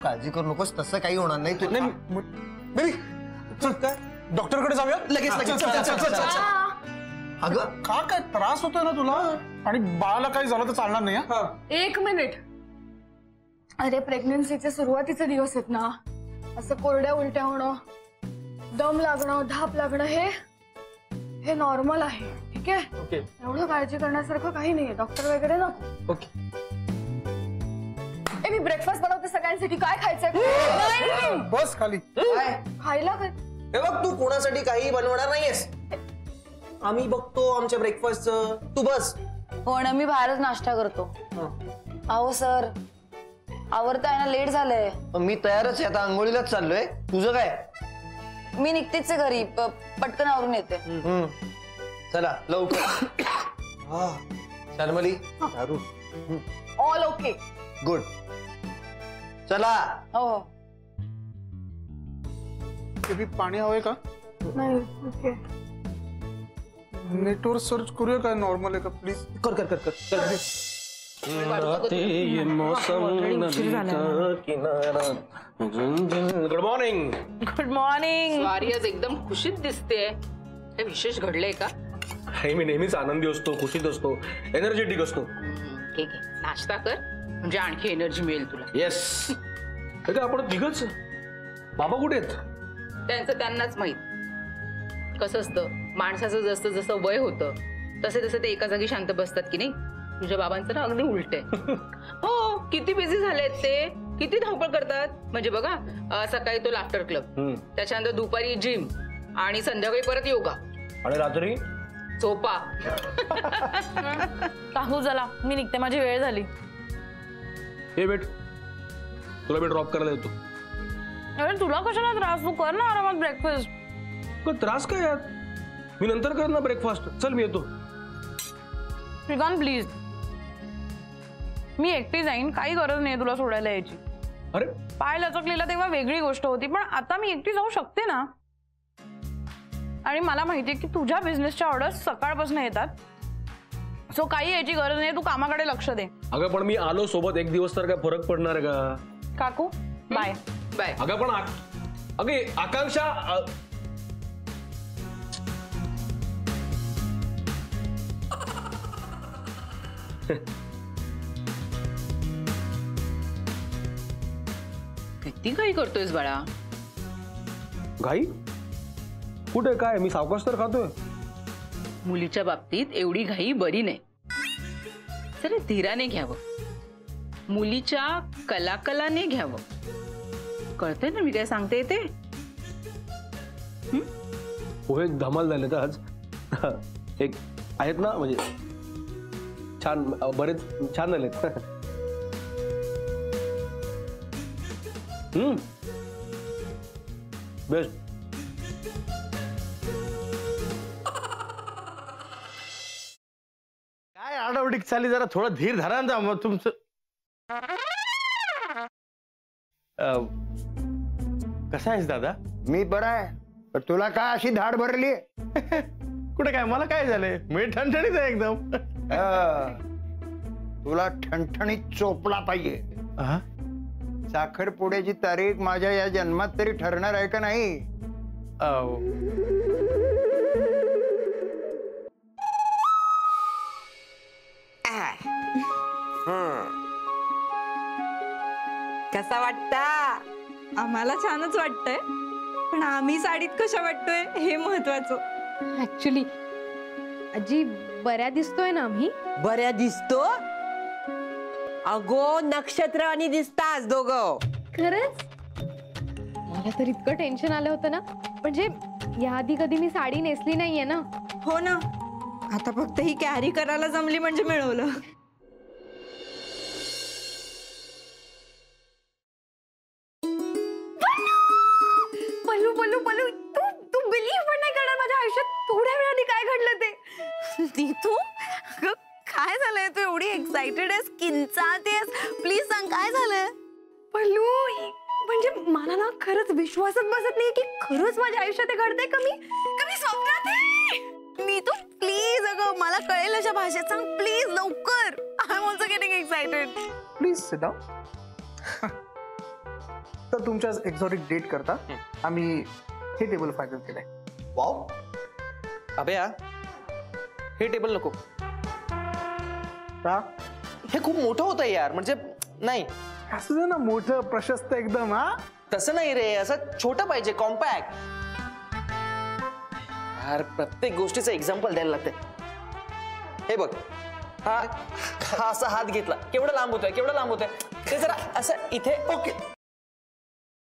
काळजी करू नकोस, तसं काही होणार नाही. तू बेबी चल काय डॉक्टरकडे जाऊया लगेच. अगं का काय त्रास होतोय ना तुला आणि बाळाला काही झालं तर चालणार नाही. हा 1 मिनिट. अरे प्रेग्नन्सीचे सुरुवातीचे दिवस आहेत ना, असं कोरड्या उलट्या होणं, दम लागणं, धाप लागणं हे नॉर्मल आहे. ठीक आहे. ओके एवढं काळजी करण्यासारखं काही नाहीये. डॉक्टर वगैरे नको. ओके. मी ब्रेकफास्ट बनवते सगळ्यांसाठी. काय खायचंय? बस खाली. खायला काय? हे बघ, तू कोणासाठी काही बनवणार नाहीयेस. आम्ही बघतो आमच्या ब्रेकफास्टचं, तू बस. हो ना, मी बाहेरच नाश्ता करतो. अहो सर, आवरताय ना, लेट झालंय. मी तयारच आहे, आता आंघोळीलाच चाललोय. तुझं काय? मी निघतेच आहे घरी, पटकन आवरून येते. चला लवकर. शर्मली, दारू. All okay. गुड. चला. हो. बेबी पाणी हवंय का? नाही. ओके. नेटवर सर्च करूया काय नॉर्मल आहे का प्लीज? कर कर कर कर. Good morning. Good morning. Sorry, आज एकदम खुशीत दिसते. हे विशेष घडलंय का? मी नेहमीच आनंदी असतो, खुशीत असतो, एनर्जेटिक असतो. ठीक आहे, नाश्ता कर म्हणजे आणखी एनर्जी मिळेल तुला. येस. आपण तिघच. बाबा कुठे आहेत? त्यांचं त्यांनाच माहित. कसं असतं, माणसाचं जसं जसं वय होतं तसे तसे ते एका जागी शांत बसतात की नाही. तुझ्या बाबांचं ना अगदी उलट आहे. हो, किती बिझी झालेत ते, किती धावपळ करतात. म्हणजे बघा, सकाळी तो लाफ्टर क्लब, त्याच्यानंतर दुपारी जिम आणि संध्याकाळी परत योगा आणि रात्री झोपा. काकू चला, मी निघते, माझी वेळ झाली. हे बेट, तुला मी ड्रॉप करायला येतो. अरे तुला कशाला त्रास, तू कर ना आरामात ब्रेकफास्ट. त्रास काय यात, मी नंतर कर ना ब्रेकफास्ट. चल मी येतो. श्रीकांत प्लीज, मी एकटी जाईन, काही गरज नाही तुला सोडायला यायची. अरे पाय लचकलेला तेव्हा वेगळी गोष्ट होती, पण आता मी एकटी जाऊ शकते ना. आणि मला माहितीये की तुझ्या बिझनेसच्या ऑर्डर्स सकाळपासून येतात, सो काही यायची गरज नाही. तू कामाकडे लक्ष दे. अगं पण मी आलो सोबत, एक दिवस तर काय फरक पडणार आहे का? काकू बाय. बाय. अगं पण अगे आकांक्षा, किती काही करतोयस बाळा? घाई कुठे? काय मी सावकाश तर खातोय. मुलीच्या बाबतीत एवढी घाई बरी नाही. जरा धीराने घ्यावं, मुलीच्या कलाकलाने घ्यावं. कळतंय ना मी काय सांगते ते? पोहे धमाल झाले तर आज. एक आहेत ना, म्हणजे छान, बरेच छान झालेत. बेस्ट. काय आडावडीक चाली, जरा थोडं धीर धरा ना मग तुमचं. कसा आहेस दादा? मी बरा आहे, पण तुला काय अशी धाड भरली? कुठे काय, मला काय झालंय, मी ठणठणीत आहे एकदम. तुला ठणठणीत चोपला पाहिजे. साखरपुड्याची तारीख माझ्या या जन्मात तरी ठरणार आहे का नाही? कसा वाटता? आम्हाला छानच वाटतंय, पण आम्ही साडीत कशा वाटतोय हे महत्वाचं. ऍक्च्युली आजी बऱ्या दिसतोय ना आम्ही? बऱ्या दिसतो? अगो नक्षत्रावानी दिसतास दोघं. खरंच? मला तर इतकं टेन्शन आलं होतं ना, म्हणजे याआधी कधी मी साडी नेसली नाहीये ना. हो ना, आता फक्त ही कॅरी करायला जमली म्हणजे मिळवलं. पल्लू पल्लू पल्लू, तू बिलीव्ह पण नाही करणार, माझ्या आयुष्यात थोड्या वेळाने काय घडलं ते. तू काय झालंय? तू एवढी एक्साइटेड आहेस, किंचाळतेस, प्लीज सांग काय झालंय? पल्लू, म्हणजे मला ना खरंच विश्वासच बसत नाही की खरंच माझ्या आयुष्यात हे घडतंय. कमी स्वप्नात आहे. मी तू प्लीज, अगं मला कळेल अशा भाषेत सांग प्लीज, लवकर. I am also getting excited. Please sit down. तर तुमच्या एक्झॉटिक डेट करता आम्ही हे टेबल फायनल केलंय. वाव अभ्या, हे टेबल नको. का हे खूप मोठं होतं यार, म्हणजे नाही असं दे ना, मोठं प्रशस्त एकदम. हा तसं नाही रे, असं छोटं पाहिजे, कॉम्पॅक्ट. यार प्रत्येक गोष्टीचं एक्झाम्पल द्यायला लागते. हे बघ, हा असा हात घेतला, केवढं लांब होतोय, केवढं लांब होतोय, ते जरा असं इथे. ओके